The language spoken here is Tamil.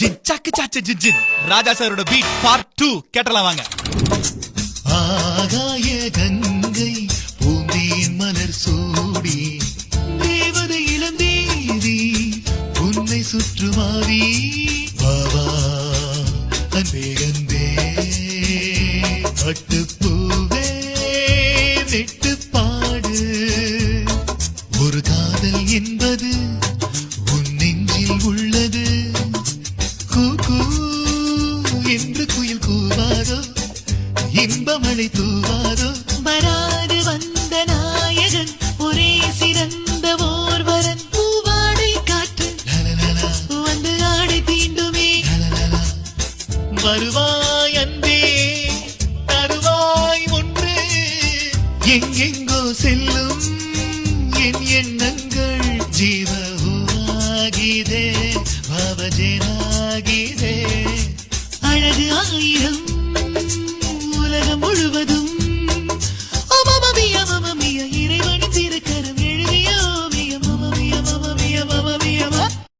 ஜின் சக்கு சாச்சு ஜின் ஜின் ராஜா சாரோட பீட் பார்ட் 2 கேட்டலாம் வாங்க. ஆகாய கங்கை பூந்தேன் மலர் சூடி தேவதை இளந்தேவி உன்னை சுற்றுமாவி வாவா அன்பே அன்பே பட்டுப்பூவே வெட்டு பாடு ஒரு காதல் என்பது உன் நெஞ்சில் உள்ளது கூ என்று குயில் கூவாரோ இன்பமழை தூவாரோ வராது வந்த நாயகன் ஒரே சிறந்த ஓர்வரன் பூவாடை காற்று வந்து ஆடை தீண்டுமே வருவாய் அன்பே தருவாய் ஒன்று எங்கெங்கோ செல்லும் என் எண்ணங்கள் ஜீவஹூவாகிதே பாவஜேனாகிதே அழகு ஆயிரம் உலகம் முழுவதும்